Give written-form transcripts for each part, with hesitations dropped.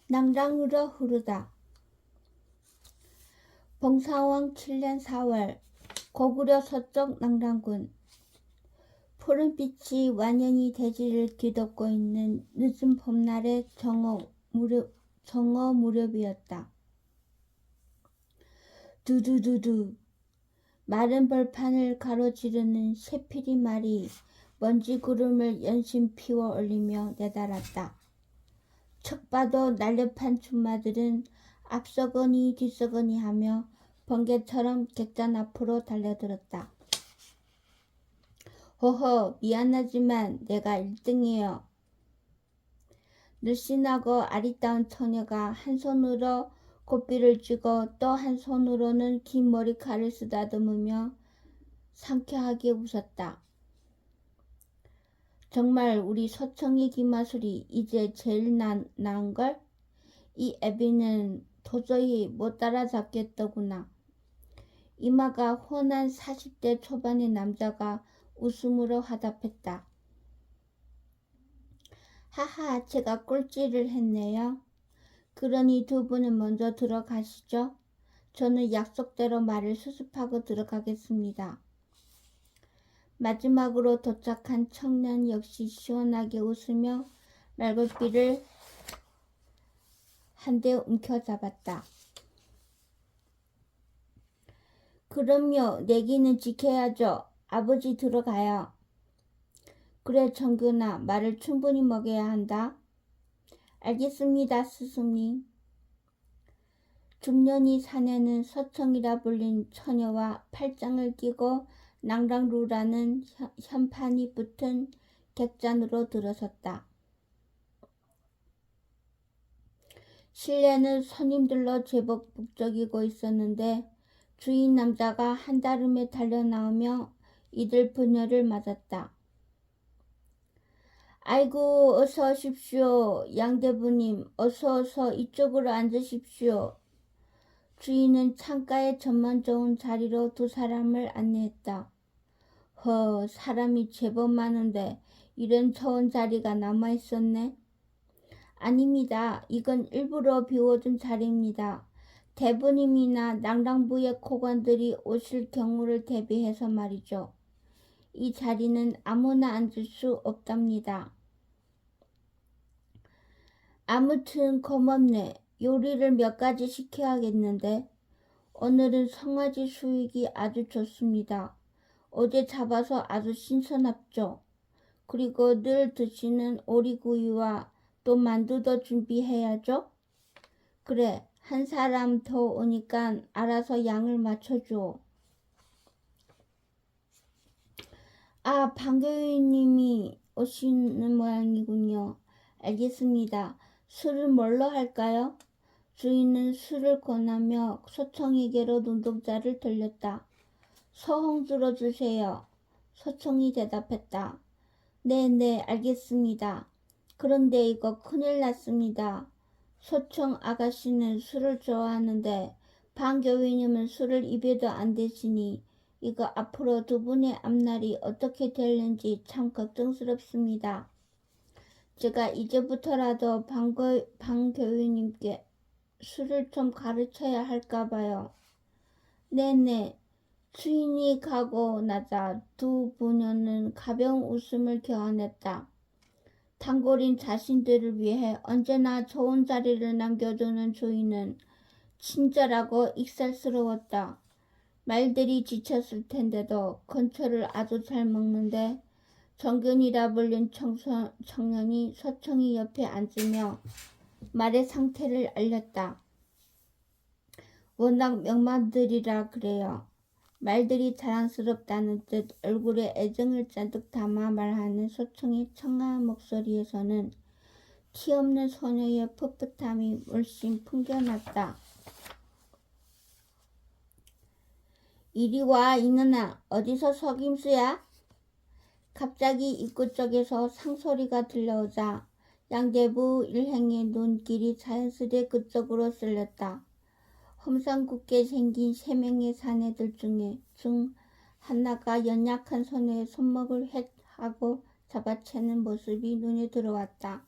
낭랑으로 흐르다. 봉사원 7년 4월 고구려 서쪽 낭랑군. 푸른빛이 완연히 대지를 뒤덮고 있는 늦은 봄날의 정오 무렵이었다. 두두두두. 마른 벌판을 가로지르는 새피리 말이 먼지 구름을 연신 피워 올리며 내달았다. 척 봐도 날렵한 춘마들은 앞서거니 뒤서거니 하며 번개처럼 객잔 앞으로 달려들었다. 호허, 미안하지만 내가 1등이에요. 늘씬하고 아리따운 처녀가 한 손으로 고삐를 쥐고 또 한 손으로는 긴 머리칼을 쓰다듬으며 상쾌하게 웃었다. 정말 우리 서청이 기마술이 이제 제일 나은걸? 이 애비는 도저히 못 따라잡겠더구나. 이마가 훤한 40대 초반의 남자가 웃음으로 화답했다. 하하, 제가 꼴찌를 했네요. 그러니 두 분은 먼저 들어가시죠. 저는 약속대로 말을 수습하고 들어가겠습니다. 마지막으로 도착한 청년 역시 시원하게 웃으며 말벌비를 한 대 움켜잡았다. 그럼요, 내기는 지켜야죠. 아버지 들어가요. 그래 정균아, 말을 충분히 먹여야 한다. 알겠습니다, 스승님. 중년이 사내는 서청이라 불린 처녀와 팔짱을 끼고 낭랑루라는 현판이 붙은 객잔으로 들어섰다. 실내는 손님들로 제법 북적이고 있었는데 주인 남자가 한달음에 달려나오며 이들 부녀를 맞았다. 아이고, 어서 오십시오. 양대부님, 어서 이쪽으로 앉으십시오. 주인은 창가에 전만 좋은 자리로 두 사람을 안내했다. 사람이 제법 많은데 이런 좋은 자리가 남아있었네. 아닙니다. 이건 일부러 비워둔 자리입니다. 대부님이나 낭랑부의 고관들이 오실 경우를 대비해서 말이죠. 이 자리는 아무나 앉을 수 없답니다. 아무튼 고맙네. 요리를 몇 가지 시켜야겠는데 오늘은 송아지 수육이 아주 좋습니다. 어제 잡아서 아주 신선합죠. 그리고 늘 드시는 오리구이와 또 만두도 준비해야죠. 그래, 한 사람 더 오니까 알아서 양을 맞춰줘. 아, 방교유님이 오시는 모양이군요. 알겠습니다. 술을 뭘로 할까요? 주인은 술을 권하며 소청에게로 눈동자를 돌렸다. 소홍주로 주세요. 소청이 대답했다. 네, 알겠습니다. 그런데 이거 큰일 났습니다. 소청 아가씨는 술을 좋아하는데 방교위님은 술을 입에도 안 대시니 이거 앞으로 두 분의 앞날이 어떻게 될는지 참 걱정스럽습니다. 제가 이제부터라도 방교위님께 술을 좀 가르쳐야 할까봐요. 네네. 주인이 가고 나자 두 부녀는 가벼운 웃음을 겨워냈다. 단골인 자신들을 위해 언제나 좋은 자리를 남겨두는 주인은 친절하고 익살스러웠다. 말들이 지쳤을 텐데도 건초를 아주 잘 먹는데 정균이라 불린 청년이 서청이 옆에 앉으며 말의 상태를 알렸다. 워낙 명만들이라 그래요. 말들이 자랑스럽다는 듯 얼굴에 애정을 잔뜩 담아 말하는 소청의 청아한 목소리에서는 티없는 소녀의 풋풋함이 물씬 풍겨났다. 이리 와, 이놈아. 어디서 속임수야? 갑자기 입구 쪽에서 상소리가 들려오자 양대부 일행의 눈길이 자연스레 그쪽으로 쏠렸다. 험상궂게 생긴 3명의 사내들 중 하나가 연약한 손에 손목을 홱 하고 잡아채는 모습이 눈에 들어왔다.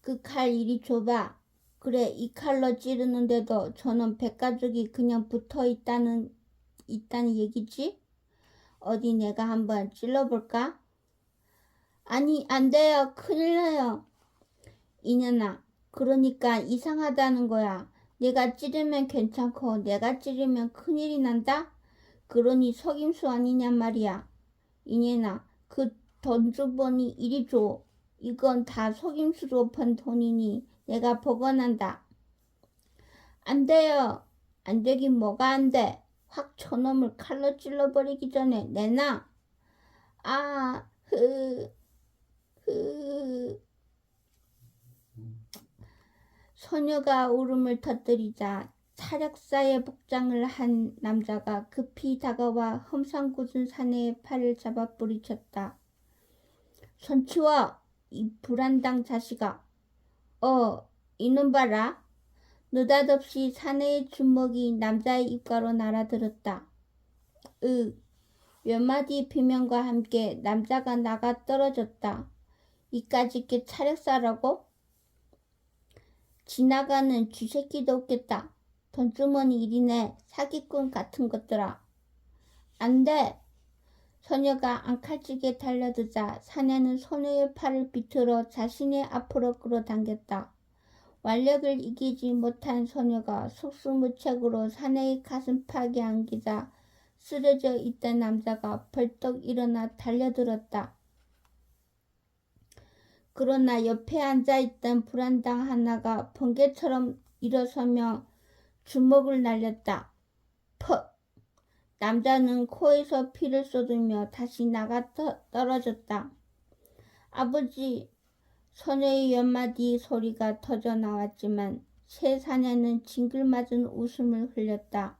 그 칼 이리 줘봐. 그래, 이 칼로 찌르는데도 저놈 백가죽이 그냥 붙어있다는 얘기지? 어디 내가 한번 찔러볼까? 아니, 안 돼요. 큰일 나요. 이년아, 그러니까 이상하다는 거야. 내가 찌르면 괜찮고 내가 찌르면 큰일이 난다? 그러니 속임수 아니냔 말이야. 이년아, 그 돈주머니 이리 줘. 이건 다 속임수로 번 돈이니 내가 보관한다. 안 돼요. 안 되긴 뭐가 안 돼. 확 저놈을 칼로 찔러버리기 전에 내놔. 아, 소녀가 울음을 터뜨리자 차력사의 복장을 한 남자가 급히 다가와 험상궂은 사내의 팔을 잡아 뿌리쳤다. 손 치워! 이 불안당 자식아. 이놈 봐라. 느닷없이 사내의 주먹이 남자의 입가로 날아들었다. 몇 마디 비명과 함께 남자가 나가 떨어졌다. 이까짓 게 차력사라고? 지나가는 쥐새끼도 없겠다. 돈주머니 일이네. 사기꾼 같은 것들아. 안 돼. 소녀가 앙칼지게 달려들자 사내는 소녀의 팔을 비틀어 자신의 앞으로 끌어당겼다. 완력을 이기지 못한 소녀가 속수무책으로 사내의 가슴팍에 안기자 쓰러져 있던 남자가 벌떡 일어나 달려들었다. 그러나 옆에 앉아있던 불안당 하나가 번개처럼 일어서며 주먹을 날렸다. 퍽! 남자는 코에서 피를 쏟으며 다시 나가 떨어졌다. 아버지! 소녀의 몇 마디 소리가 터져 나왔지만 새 사내는 징글맞은 웃음을 흘렸다.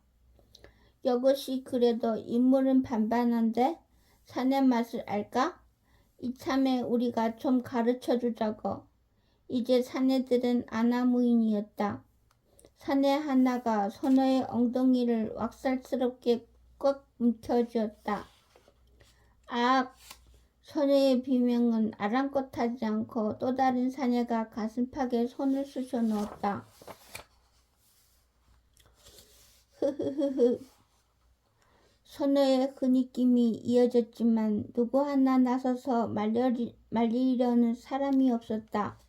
이것이 그래도 인물은 반반한데 사내 맛을 알까? 이참에 우리가 좀 가르쳐주자고. 이제 사내들은 아나무인이었다. 사내 하나가 소녀의 엉덩이를 왁살스럽게 꽉 움켜쥐었다. 아! 소녀의 비명은 아랑곳하지 않고 또 다른 사내가 가슴팍에 손을 쑤셔 넣었다. 흐흐흐흐. 소녀의 흐느낌이 이어졌지만 누구 하나 나서서 말리려는 사람이 없었다.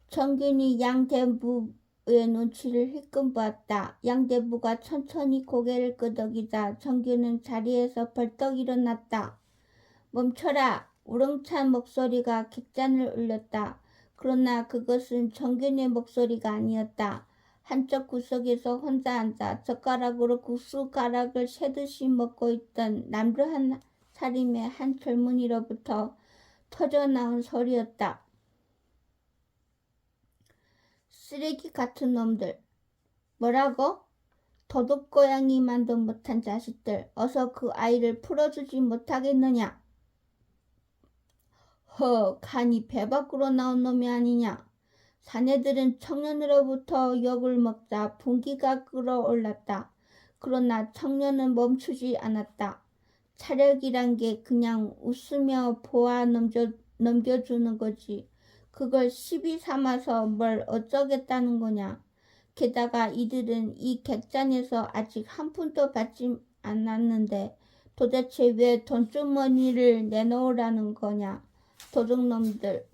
정균이 양대부의 눈치를 힐끔 보았다. 양대부가 천천히 고개를 끄덕이자 정균은 자리에서 벌떡 일어났다. 멈춰라! 우렁찬 목소리가 객잔을 울렸다. 그러나 그것은 정균의 목소리가 아니었다. 한쪽 구석에서 혼자 앉아 젓가락으로 국수가락을 새듯이 먹고 있던 남루 한 살림의 한 젊은이로부터 터져나온 소리였다. 쓰레기 같은 놈들. 뭐라고? 도둑고양이만도 못한 자식들. 어서 그 아이를 풀어주지 못하겠느냐? 간이 배 밖으로 나온 놈이 아니냐. 사내들은 청년으로부터 욕을 먹자 분기가 끓어올랐다. 그러나 청년은 멈추지 않았다. 차력이란 게 그냥 웃으며 보아 넘겨주는 거지. 그걸 시비 삼아서 뭘 어쩌겠다는 거냐. 게다가 이들은 이 객잔에서 아직 한 푼도 받지 않았는데 도대체 왜 돈주머니를 내놓으라는 거냐. 도둑놈들.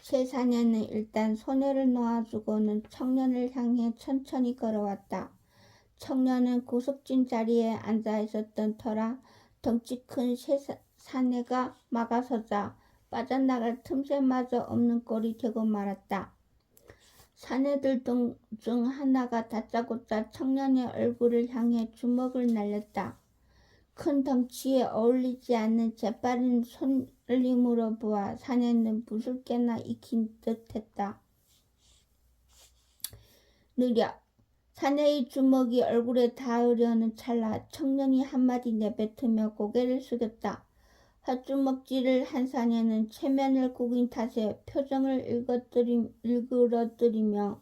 새 사내는 일단 소녀를 놓아주고는 청년을 향해 천천히 걸어왔다. 청년은 구석진 자리에 앉아 있었던 터라 덩치 큰 새 사내가 막아서자 빠져나갈 틈새마저 없는 꼴이 되고 말았다. 사내들 중 하나가 다짜고짜 청년의 얼굴을 향해 주먹을 날렸다. 큰 덩치에 어울리지 않는 재빠른 손놀림으로 보아 사내는 무섭게나 익힌 듯했다. 느려. 사내의 주먹이 얼굴에 닿으려는 찰나 청년이 한마디 내뱉으며 고개를 숙였다. 헛주먹질을 한 사내는 체면을 구긴 탓에 표정을 일그러뜨리며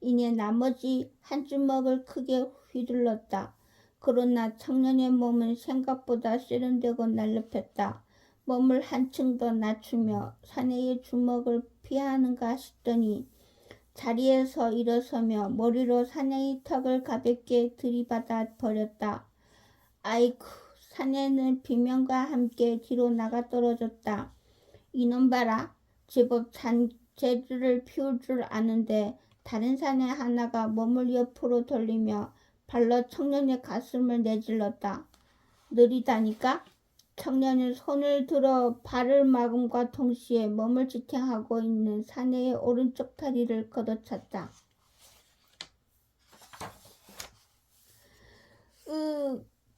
이내 나머지 한 주먹을 크게 휘둘렀다. 그러나 청년의 몸은 생각보다 세련되고 날렵했다. 몸을 한층 더 낮추며 사내의 주먹을 피하는가 싶더니 자리에서 일어서며 머리로 사내의 턱을 가볍게 들이받아 버렸다. 아이쿠, 사내는 비명과 함께 뒤로 나가 떨어졌다. 이놈 봐라. 제법 재주를 피울 줄 아는데 다른 사내 하나가 몸을 옆으로 돌리며 발로 청년의 가슴을 내질렀다. 느리다니까? 청년은 손을 들어 발을 막음과 동시에 몸을 지탱하고 있는 사내의 오른쪽 다리를 걷어찼다.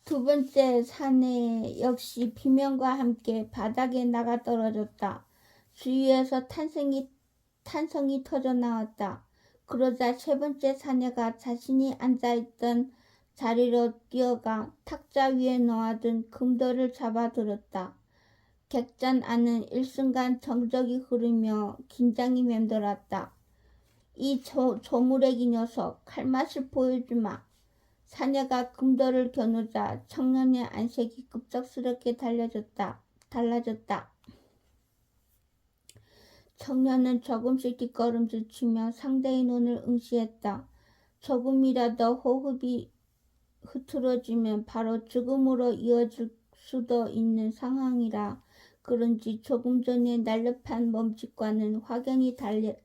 두 번째 사내 역시 비명과 함께 바닥에 나가 떨어졌다. 주위에서 탄성이 터져 나왔다. 그러자 세 번째 사내가 자신이 앉아있던 자리로 뛰어가 탁자 위에 놓아둔 금도를 잡아들었다. 객잔 안은 일순간 정적이 흐르며 긴장이 맴돌았다. 이 조무래기 녀석, 칼맛을 보여주마. 사내가 금도를 겨누자 청년의 안색이 급작스럽게 달라졌다. 청년은 조금씩 뒷걸음질 치며 상대의 눈을 응시했다. 조금이라도 호흡이 흐트러지면 바로 죽음으로 이어질 수도 있는 상황이라 그런지 조금 전에 날렵한 몸짓과는 확연히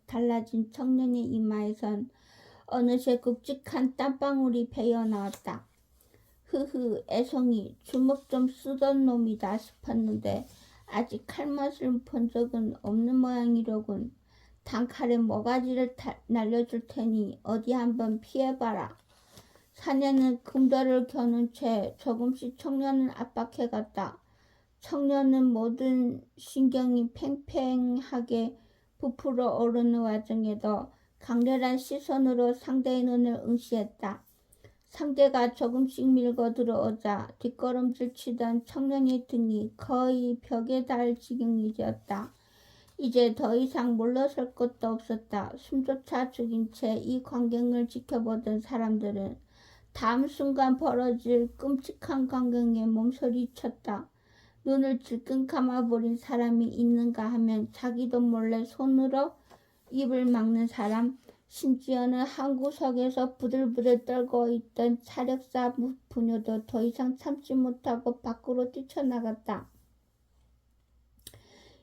달라진 청년의 이마에선 어느새 굵직한 땀방울이 배어나왔다. 흐흐, 애송이, 주먹 좀 쓰던 놈이다 싶었는데 아직 칼맛을 본 적은 없는 모양이로군. 단칼에 모가지를 날려줄 테니 어디 한번 피해봐라. 사내는 금도를 겨눈 채 조금씩 청년을 압박해갔다. 청년은 모든 신경이 팽팽하게 부풀어 오르는 와중에도 강렬한 시선으로 상대의 눈을 응시했다. 상대가 조금씩 밀고 들어오자 뒷걸음질 치던 청년의 등이 거의 벽에 닿을 지경이 되었다. 이제 더 이상 물러설 것도 없었다. 숨조차 죽인 채 이 광경을 지켜보던 사람들은 다음 순간 벌어질 끔찍한 광경에 몸서리쳤다. 눈을 질끈 감아버린 사람이 있는가 하면 자기도 몰래 손으로 입을 막는 사람, 심지어는 한 구석에서 부들부들 떨고 있던 사력사 부녀도 더 이상 참지 못하고 밖으로 뛰쳐나갔다.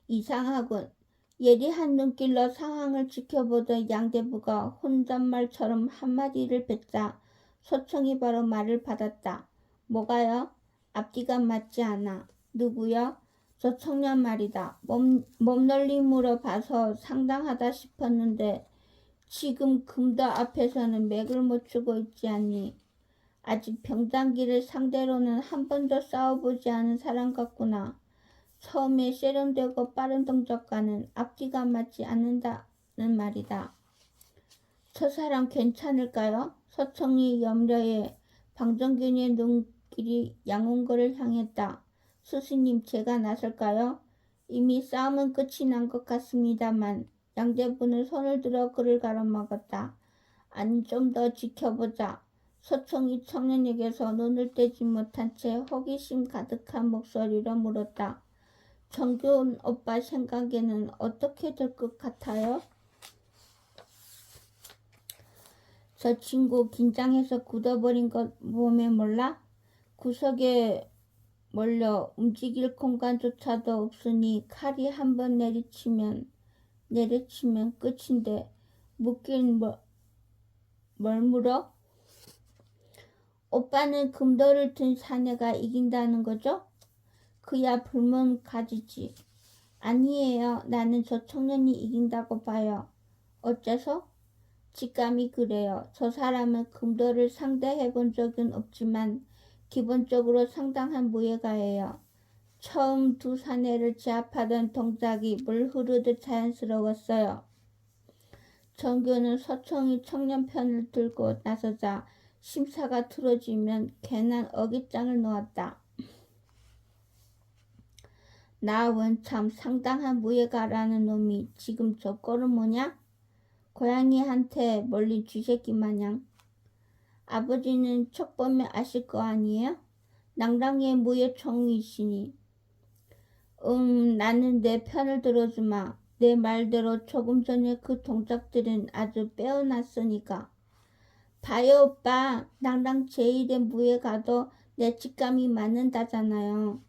이상하군. 예리한 눈길로 상황을 지켜보던 양대부가 혼잣말처럼 한마디를 뱉자 소청이 바로 말을 받았다. 뭐가요? 앞뒤가 맞지 않아. 누구요? 저 청년 말이다. 몸놀림으로 봐서 상당하다 싶었는데 지금 금도 앞에서는 맥을 못 추고 있지 않니? 아직 병장기를 상대로는 한 번도 싸워보지 않은 사람 같구나. 처음에 세련되고 빠른 동작과는 앞뒤가 맞지 않는다는 말이다. 저 사람 괜찮을까요? 서청이 염려해 방정균의 눈길이 양홍거를 향했다. 스승님, 제가 나설까요? 이미 싸움은 끝이 난 것 같습니다만 양대부는 손을 들어 그를 가로막았다. 아니, 좀 더 지켜보자. 서청이 청년에게서 눈을 떼지 못한 채 호기심 가득한 목소리로 물었다. 정규훈 오빠 생각에는 어떻게 될 것 같아요? 저 친구 긴장해서 굳어버린 것 보면 몰라? 구석에 몰려 움직일 공간조차도 없으니 칼이 한번 내리치면 끝인데 묻긴 뭘 물어? 오빠는 금도를 든 사내가 이긴다는 거죠? 그야 불문가지지. 아니에요. 나는 저 청년이 이긴다고 봐요. 어째서? 직감이 그래요. 저 사람은 금도를 상대해 본 적은 없지만 기본적으로 상당한 무예가예요. 처음 두 사내를 제압하던 동작이 물 흐르듯 자연스러웠어요. 정규는 서청이 청년 편을 들고 나서자 심사가 틀어지면 괜한 어깃장을 놓았다. 나 원참 상당한 무예가라는 놈이 지금 저 꼴은 뭐냐? 고양이한테 몰린 쥐새끼 마냥. 아버지는 척 보면 아실 거 아니에요? 낭랑의 무예총이시니. 나는 내 편을 들어주마. 내 말대로 조금 전에 그 동작들은 아주 빼어났으니까. 봐요, 오빠. 나랑 제1의 무에 가도 내 직감이 맞는다잖아요.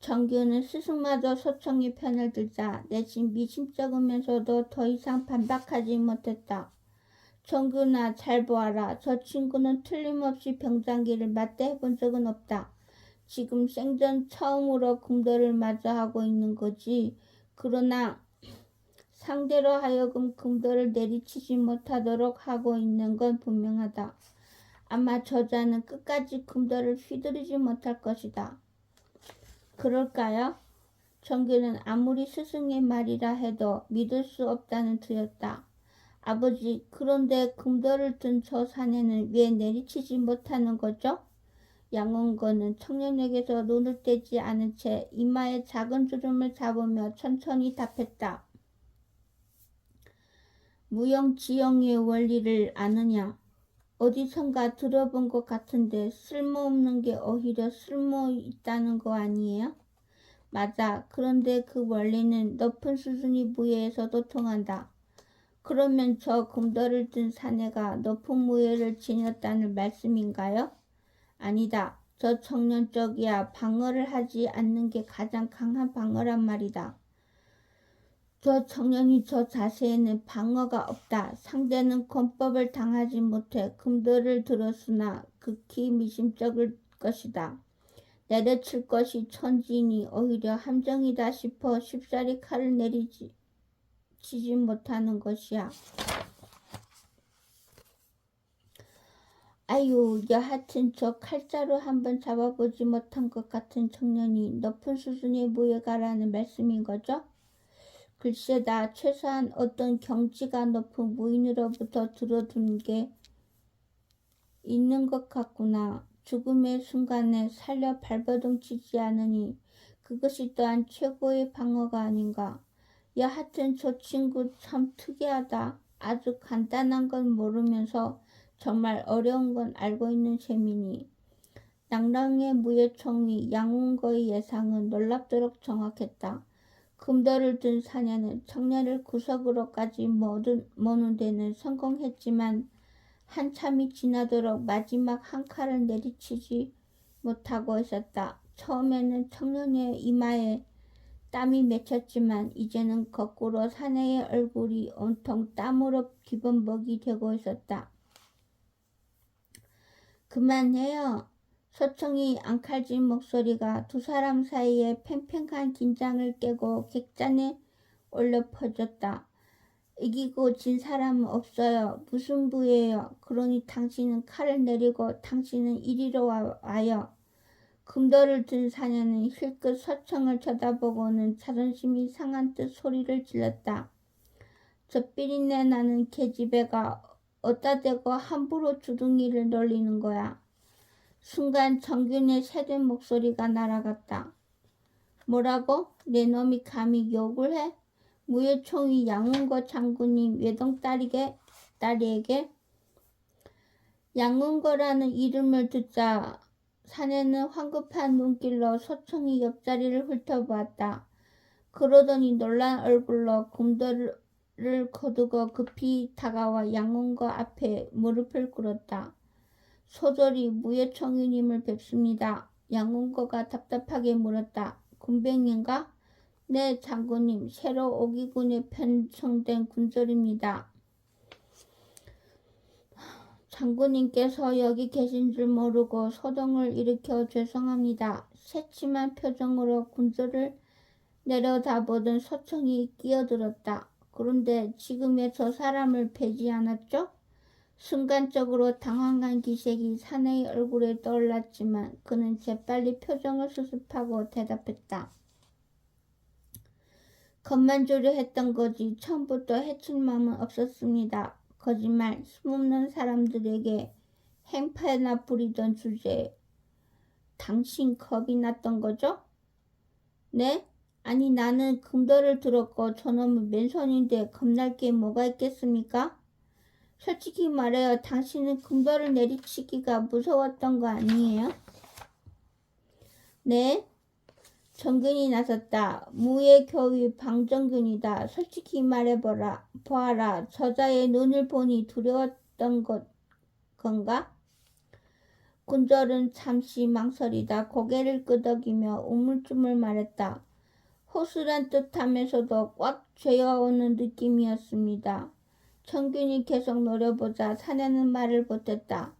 정규는 스승마저 소청이 편을 들자 내심 미심쩍으면서도 더 이상 반박하지 못했다. 정규나 잘 보아라. 저 친구는 틀림없이 병장기를 맞대 해본 적은 없다. 지금 생전 처음으로 금도를 마주하고 있는 거지. 그러나 상대로 하여금 금도를 내리치지 못하도록 하고 있는 건 분명하다. 아마 저자는 끝까지 금도를 휘두르지 못할 것이다. 그럴까요? 정규는 아무리 스승의 말이라 해도 믿을 수 없다는 투였다. 아버지, 그런데 금도를 든 저 사내는 왜 내리치지 못하는 거죠? 양원거는 청년에게서 눈을 떼지 않은 채 이마에 작은 주름을 잡으며 천천히 답했다. 무용지용의 원리를 아느냐? 어디선가 들어본 것 같은데 쓸모없는 게 오히려 쓸모있다는 거 아니에요? 맞아. 그런데 그 원리는 높은 수준의 무예에서도 통한다. 그러면 저 금도를 든 사내가 높은 무예를 지녔다는 말씀인가요? 아니다. 저 청년 쪽이야 방어를 하지 않는 게 가장 강한 방어란 말이다. 저 청년이 저 자세에는 방어가 없다. 상대는 권법을 당하지 못해 금도를 들었으나 극히 미심쩍을 것이다. 내려칠 것이 천지이니 오히려 함정이다 싶어 쉽사리 칼을 내리치지 못하는 것이야. 아유, 여하튼 저 칼자루 한번 잡아보지 못한 것 같은 청년이 높은 수준의 무예가라는 말씀인 거죠? 글쎄다. 최소한 어떤 경지가 높은 무인으로부터 들어둔 게 있는 것 같구나. 죽음의 순간에 살려 발버둥치지 않으니 그것이 또한 최고의 방어가 아닌가. 여하튼 저 친구 참 특이하다. 아주 간단한 건 모르면서 정말 어려운 건 알고 있는 셈이니. 낭랑의 무예총이 양운거의 예상은 놀랍도록 정확했다. 금도를 든 사내는 청년을 구석으로까지 모는 데는 성공했지만 한참이 지나도록 마지막 한 칼을 내리치지 못하고 있었다. 처음에는 청년의 이마에 땀이 맺혔지만 이제는 거꾸로 사내의 얼굴이 온통 땀으로 기범벅이 되고 있었다. 그만해요. 소청이 앙칼진 목소리가 두 사람 사이에 팽팽한 긴장을 깨고 객잔에 올려 퍼졌다. 이기고 진 사람은 없어요. 무슨 부예요. 그러니 당신은 칼을 내리고 당신은 이리로 와요. 금도를 든 사내는 힐끗 소청을 쳐다보고는 자존심이 상한 듯 소리를 질렀다. 저 삐린내 나는 계집애가 어디다 대고 함부로 주둥이를 놀리는 거야. 순간 정균의 새된 목소리가 날아갔다. 뭐라고? 내 놈이 감히 욕을 해? 무예총이 양운거 장군님 외동딸에게 양운거라는 이름을 듣자 사내는 황급한 눈길로 소청이 옆자리를 훑어보았다. 그러더니 놀란 얼굴로 금도를 거두고 급히 다가와 양운거 앞에 무릎을 꿇었다. 소절이 무예총이님을 뵙습니다. 양운거가 답답하게 물었다. 군병인가? 네, 장군님. 새로 오기군에 편성된 군졸입니다. 장군님께서 여기 계신 줄 모르고 소동을 일으켜 죄송합니다. 새침한 표정으로 군졸을 내려다보던 소청이 끼어들었다. 그런데 지금의 저 사람을 뵈지 않았죠? 순간적으로 당황한 기색이 사내의 얼굴에 떠올랐지만 그는 재빨리 표정을 수습하고 대답했다. 겁만주려 했던 거지 처음부터 해칠 마음은 없었습니다. 거짓말, 힘없는 사람들에게 행패나 부리던 주제에 당신 겁이 났던 거죠? 네? 아니 나는 금도를 들었고 저놈은 맨손인데 겁날 게 뭐가 있겠습니까? 솔직히 말해요. 당신은 금도를 내리치기가 무서웠던 거 아니에요? 네? 정균이 나섰다. 무의 교위 방정균이다. 솔직히 보아라. 저자의 눈을 보니 두려웠던 건가? 군절은 잠시 망설이다 고개를 끄덕이며 우물쭈물 말했다. 호술한 듯하면서도 꽉 죄어오는 느낌이었습니다. 정균이 계속 노려보자 사내는 말을 못했다.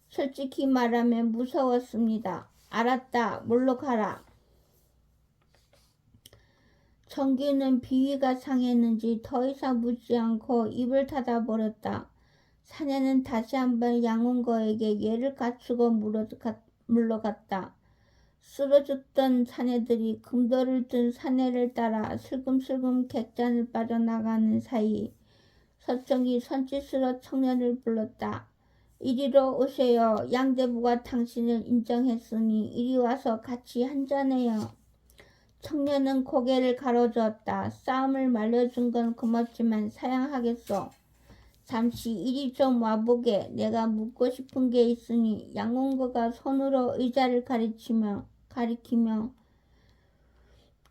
솔직히 말하면 무서웠습니다. 알았다. 물로 가라. 정균은 비위가 상했는지 더 이상 묻지 않고 입을 닫아버렸다. 사내는 다시 한번 양운거에게 예를 갖추고 물러갔다. 쓰러졌던 사내들이 금도를 든 사내를 따라 슬금슬금 객잔을 빠져나가는 사이 서청이 손짓으로 청년을 불렀다. 이리로 오세요. 양대부가 당신을 인정했으니 이리 와서 같이 한잔해요. 청년은 고개를 가로저었다. 싸움을 말려준 건 고맙지만 사양하겠소. 잠시 이리 좀 와보게. 내가 묻고 싶은 게 있으니 양홍거가 손으로 의자를 가리키며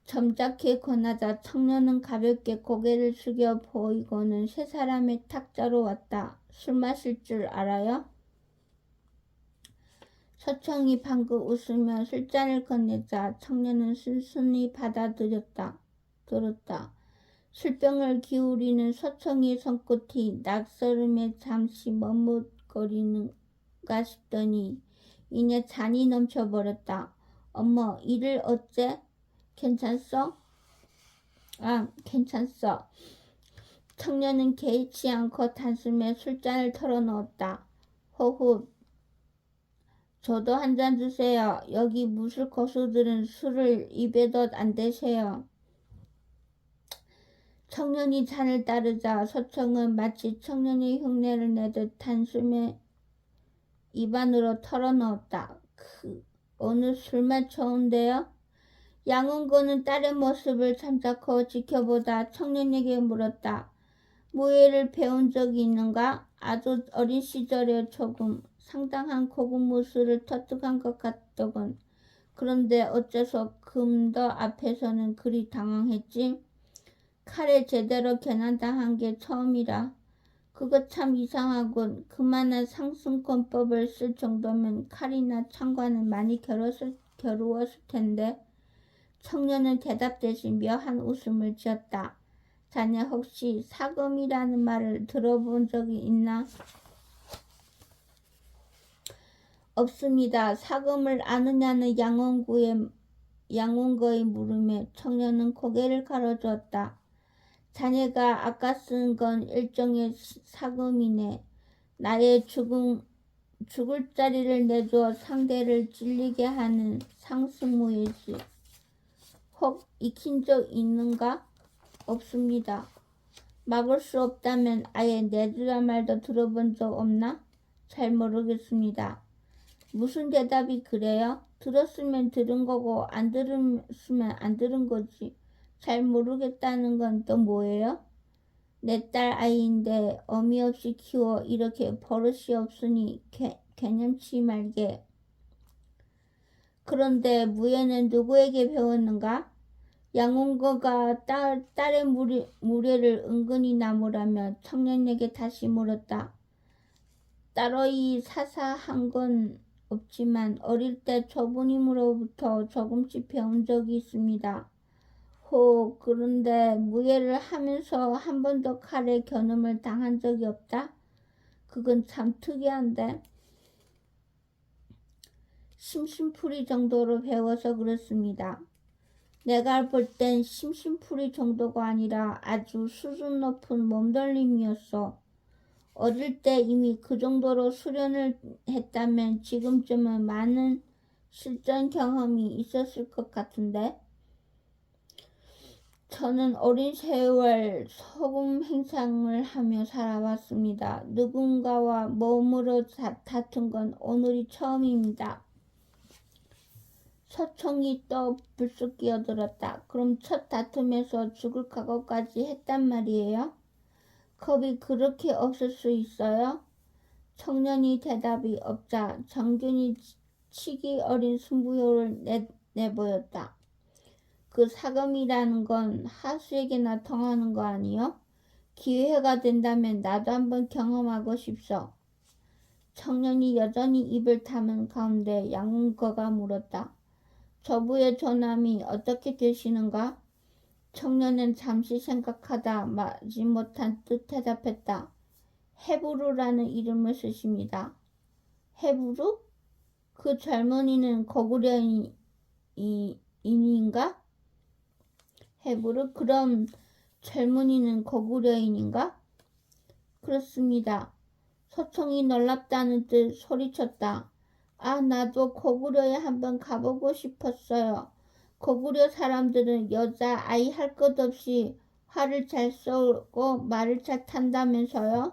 점잖게 권하자 청년은 가볍게 고개를 숙여 보이고는 세 사람의 탁자로 왔다. 술 마실 줄 알아요? 서청이 방긋 웃으며 술잔을 건네자 청년은 순순히 받아들였다. 술병을 기울이는 서청이 손끝이 낙서름에 잠시 머뭇거리는가 싶더니 이내 잔이 넘쳐버렸다. 어머, 이를 어째? 괜찮소? 괜찮소. 청년은 개의치 않고 단숨에 술잔을 털어넣었다. 호흡. 저도 한 잔 주세요. 여기 무술 고수들은 술을 입에도 안 대세요. 청년이 잔을 따르자 서청은 마치 청년이 흉내를 내듯 단숨에 입안으로 털어넣었다. 오늘 술맛 좋은데요? 양은고는 딸의 모습을 잠자코 지켜보다 청년에게 물었다. 무예를 배운 적이 있는가? 아주 어린 시절에 조금 상당한 고급 무술을 터득한 것 같더군. 그런데 어째서 금더 앞에서는 그리 당황했지? 칼에 제대로 겨난당한 게 처음이라. 그거 참 이상하군. 그만한 상승권법을 쓸 정도면 칼이나 창과는 많이 겨루었을 텐데. 청년은 대답 대신 묘한 웃음을 지었다. 자네 혹시 사금이라는 말을 들어본 적이 있나? 없습니다. 사금을 아느냐는 양원거의 물음에 청년은 고개를 가로주었다. 자네가 아까 쓴 건 일종의 사금이네. 나의 죽을 자리를 내줘 상대를 찔리게 하는 상승무예지. 혹 익힌 적 있는가? 없습니다. 막을 수 없다면 아예 내주라 말도 들어본 적 없나? 잘 모르겠습니다. 무슨 대답이 그래요? 들었으면 들은 거고 안 들었으면 안 들은 거지. 잘 모르겠다는 건 또 뭐예요? 내 딸 아이인데 어미 없이 키워 이렇게 버릇이 없으니 개념치 말게. 그런데 무예는 누구에게 배웠는가? 양홍거가 딸의 무례를 은근히 나무라며 청년에게 다시 물었다. 따로이 사사한 건 없지만 어릴 때 조부님으로부터 조금씩 배운 적이 있습니다. 그런데 무예를 하면서 한 번도 칼에 겨눔을 당한 적이 없다? 그건 참 특이한데. 심심풀이 정도로 배워서 그렇습니다. 내가 볼 땐 심심풀이 정도가 아니라 아주 수준 높은 몸돌림이었어. 어릴 때 이미 그 정도로 수련을 했다면 지금쯤은 많은 실전 경험이 있었을 것 같은데. 저는 어린 세월 소금 행상을 하며 살아왔습니다. 누군가와 몸으로 다툰 건 오늘이 처음입니다. 서청이 또 불쑥 끼어들었다. 그럼 첫 다툼에서 죽을 각오까지 했단 말이에요? 겁이 그렇게 없을 수 있어요? 청년이 대답이 없자 정균이 치기 어린 승부욕을 내보였다. 그 사금이라는 건 하수에게나 통하는 거 아니요? 기회가 된다면 나도 한번 경험하고 싶소. 청년이 여전히 입을 다문 가운데 양문거가 물었다. 저부의 조남이 어떻게 되시는가? 청년은 잠시 생각하다 마지못한 듯 대답했다. 헤브루라는 이름을 쓰십니다. 헤브루? 그 젊은이는 거구려인인가? 헤브루? 그럼 젊은이는 거구려인인가? 그렇습니다. 소총이 놀랍다는 듯 소리쳤다. 아, 나도 거구려에 한번 가보고 싶었어요. 거구려 사람들은 여자 아이 할 것 없이 활을 잘 쏘고 말을 잘 탄다면서요?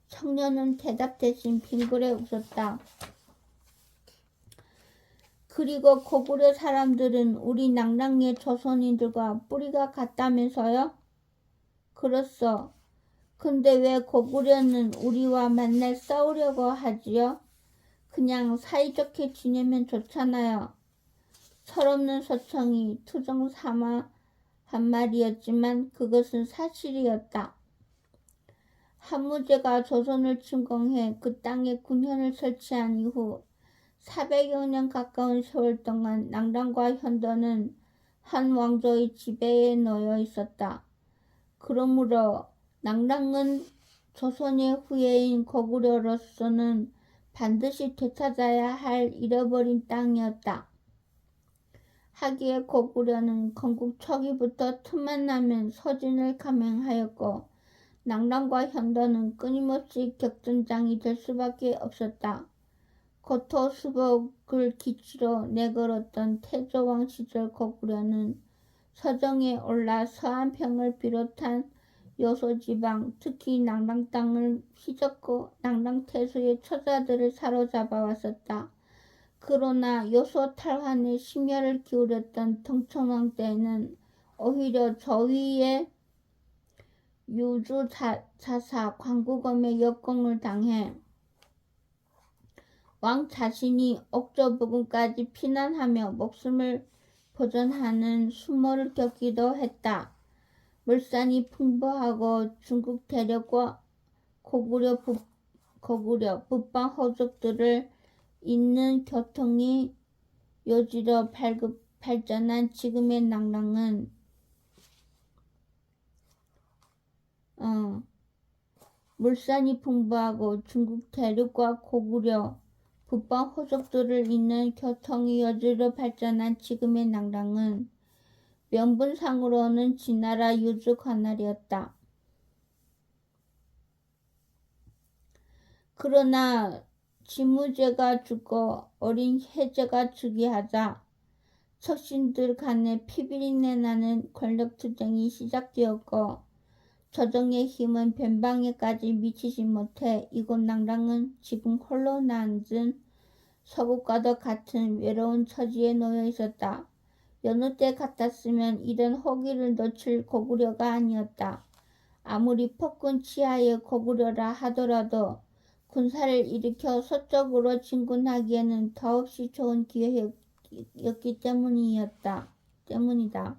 청년은 대답 대신 빙그레 웃었다. 그리고 거구려 사람들은 우리 낭랑의 조선인들과 뿌리가 같다면서요? 그렇소. 근데 왜 거구려는 우리와 맨날 싸우려고 하지요? 그냥 사이좋게 지내면 좋잖아요. 철없는 소청이 투정 삼아 한 말이었지만 그것은 사실이었다. 한무제가 조선을 침공해 그 땅에 군현을 설치한 이후 400여 년 가까운 세월 동안 낭랑과 현도는 한 왕조의 지배에 놓여 있었다. 그러므로 낭랑은 조선의 후예인 거구려로서는 반드시 되찾아야 할 잃어버린 땅이었다. 하기에 거구려는 건국 초기부터 틈만 나면 서진을 감행하였고 낭랑과 현도는 끊임없이 격전장이 될 수밖에 없었다. 고토수복을 기치로 내걸었던 태조왕 시절 거구려는 서정에 올라 서안평을 비롯한 요소지방, 특히 낭랑 땅을 휘젓고 낭랑태수의 처자들을 사로잡아 왔었다. 그러나 요소 탈환에 심혈을 기울였던 통천왕 때에는 오히려 저위의 유주자사 광구검의 역공을 당해 왕 자신이 옥조 부근까지 피난하며 목숨을 보전하는 수모를 겪기도 했다. 물산이 풍부하고 중국 대륙과 고구려 북방 호족들을 잇는 교통이 요지로 발전한 지금의 낭랑은 물산이 풍부하고 중국 대륙과 고구려 북방 호족들을 잇는 교통이 요지로 발전한 지금의 낭랑은 명분상으로는 진나라 유주 관할이었다. 그러나 지무제가 죽고 어린 혜제가 즉위하자 척신들 간에 피비린내 나는 권력투쟁이 시작되었고 조정의 힘은 변방에까지 미치지 못해 이곳 낭랑은 지금 홀로 앉은 서국과도 같은 외로운 처지에 놓여 있었다. 여느 때 같았으면 이런 호기를 놓칠 고구려가 아니었다. 아무리 폭군 치하의 고구려라 하더라도 군사를 일으켜 서쪽으로 진군하기에는 더없이 좋은 기회였기 때문이다.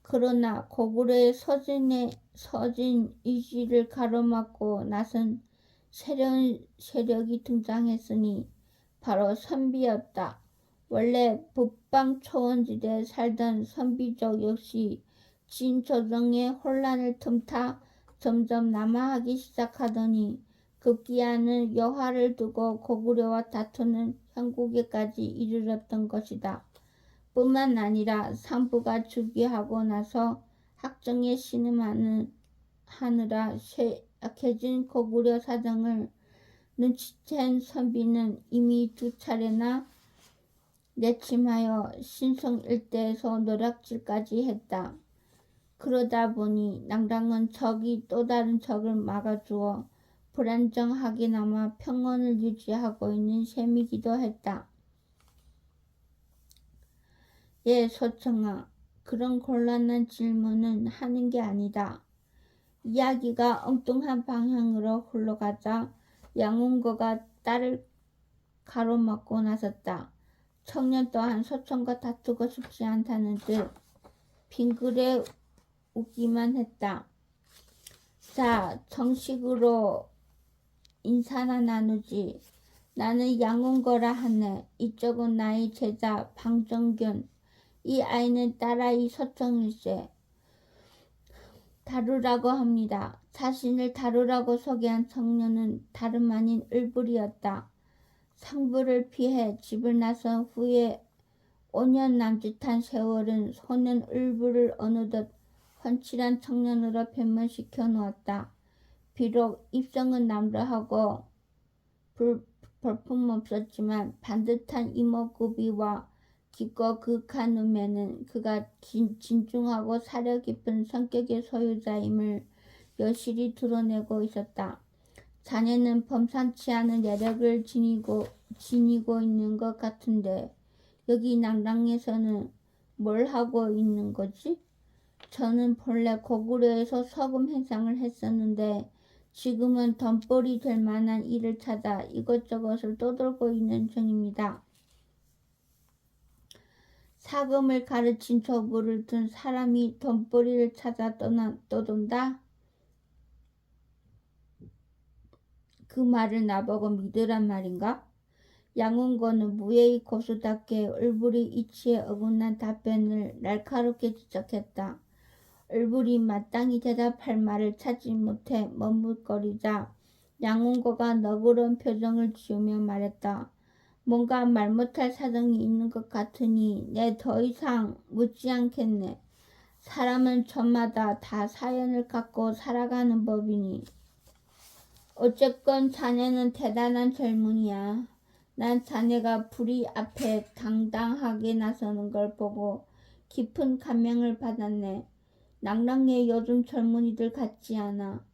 그러나 고구려의 서진 이지를 가로막고 나선 새로운 세력이 등장했으니 바로 선비였다. 원래 북방 초원지대에 살던 선비족 역시 진조정의 혼란을 틈타 점점 남하하기 시작하더니 급기야는 여화를 두고 고구려와 다투는 형국에까지 이르렀던 것이다. 뿐만 아니라 상부가 즉위하고 나서 학정에 신음하느라 쇠약해진 고구려 사정을 눈치챈 선비는 이미 2차례나 내침하여 신성 일대에서 노략질까지 했다. 그러다 보니 낭랑은 적이 또 다른 적을 막아주어 불안정하게나마 평온을 유지하고 있는 셈이기도 했다. 예, 소청아, 그런 곤란한 질문은 하는 게 아니다. 이야기가 엉뚱한 방향으로 흘러가자 양운거가 딸을 가로막고 나섰다. 청년 또한 서청과 다투고 싶지 않다는 듯 빙그레 웃기만 했다. 자, 정식으로 인사나 나누지. 나는 양운거라 하네. 이쪽은 나의 제자 방정균. 이 아이는 딸아이 서청일세. 다루라고 합니다. 자신을 다루라고 소개한 청년은 다름 아닌 을불이었다. 상부를 피해 집을 나선 후에 5년 남짓한 세월은 소년 을불을 어느덧 훤칠한 청년으로 변모시켜 놓았다. 비록 입성은 남루하고 볼품없었지만 반듯한 이목구비와 깊고 그윽한 눈매는 그가 진중하고 사려 깊은 성격의 소유자임을 여실히 드러내고 있었다. 자네는 범상치 않은 내력을 지니고 있는 것 같은데 여기 낭랑에서는 뭘 하고 있는 거지? 저는 본래 고구려에서 서금 행상을 했었는데 지금은 덤벌이 될 만한 일을 찾아 이것저것을 떠돌고 있는 중입니다. 사금을 가르친 조부를 둔 사람이 돈벌이를 찾아 떠돈다? 그 말을 나보고 믿으란 말인가? 양운거는 무예의 고수답게 을불이 이치에 어긋난 답변을 날카롭게 지적했다. 을불이 마땅히 대답할 말을 찾지 못해 머뭇거리자 양운거가 너그러운 표정을 지으며 말했다. 뭔가 말 못할 사정이 있는 것 같으니 내 더 이상 묻지 않겠네. 사람은 저마다 다 사연을 갖고 살아가는 법이니. 어쨌건 자네는 대단한 젊은이야. 난 자네가 불의 앞에 당당하게 나서는 걸 보고 깊은 감명을 받았네. 낭랑의 요즘 젊은이들 같지 않아.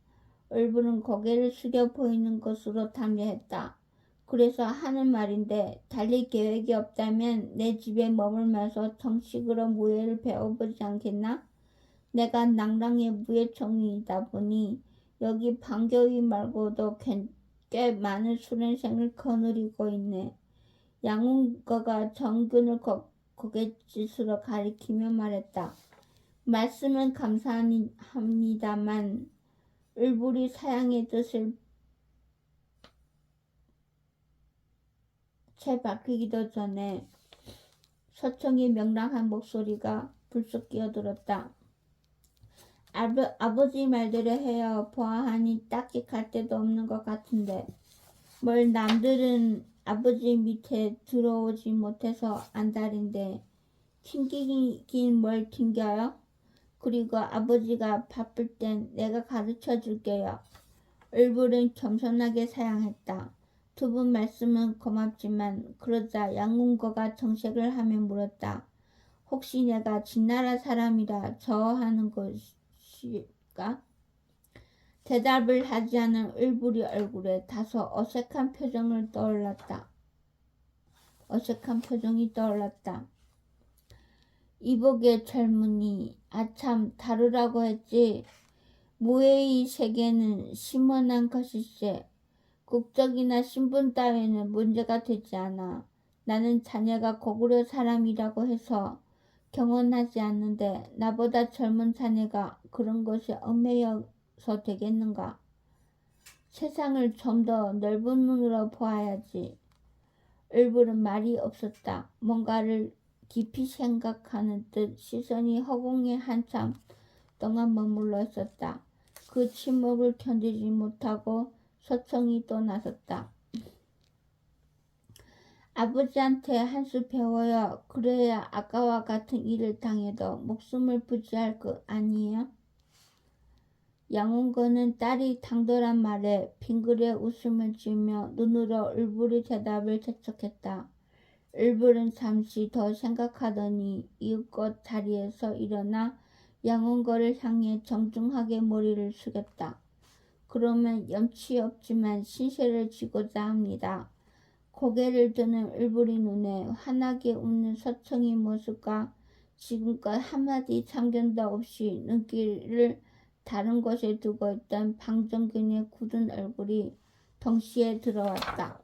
을불은 고개를 숙여 보이는 것으로 담례했다. 그래서 하는 말인데 달리 계획이 없다면 내 집에 머물면서 정식으로 무예를 배워보지 않겠나? 내가 낭랑의 무예총리이다 보니 여기 방교위 말고도 꽤 많은 수련생을 거느리고 있네. 양운거가 정균을 고갯짓으로 가리키며 말했다. 말씀은 감사합니다만 을불이 사양의 뜻을 채 바뀌기도 전에 서청의 명랑한 목소리가 불쑥 끼어들었다. 아버지 말대로 해요. 보아하니 딱히 갈 데도 없는 것 같은데 뭘 남들은 아버지 밑에 들어오지 못해서 안달인데 튕기긴 뭘 튕겨요? 그리고 아버지가 바쁠 땐 내가 가르쳐 줄게요. 을불은 겸손하게 사양했다. 두 분 말씀은 고맙지만 그러자 양운거가 정색을 하며 물었다. 혹시 내가 진나라 사람이라 저하는 것일까? 대답을 하지 않은 을불이 얼굴에 다소 어색한 표정이 떠올랐다. 이복의 젊은이, 아참 다루라고 했지. 무예의 세계는 심원한 것일세. 국적이나 신분 따위는 문제가 되지 않아. 나는 자네가 고구려 사람이라고 해서 경언하지 않는데 나보다 젊은 자네가 그런 것에 얽매여서 되겠는가? 세상을 좀 더 넓은 눈으로 보아야지. 을불은 말이 없었다. 뭔가를 깊이 생각하는 듯 시선이 허공에 한참 동안 머물러 있었다. 그 침묵을 견디지 못하고 서청이 또 나섰다. 아버지한테 한 수 배워요. 그래야 아까와 같은 일을 당해도 목숨을 부지할 것 아니에요? 양운거는 딸이 당돌한 말에 빙그레 웃음을 지으며 눈으로 을불의 대답을 재촉했다. 을불은 잠시 더 생각하더니 이윽고 자리에서 일어나 양운거를 향해 정중하게 머리를 숙였다. 그러면 염치 없지만 신세를 지고자 합니다. 고개를 드는 을불이 눈에 환하게 웃는 서청의 모습과 지금껏 한마디 참견도 없이 눈길을 다른 곳에 두고 있던 방정균의 굳은 얼굴이 동시에 들어왔다.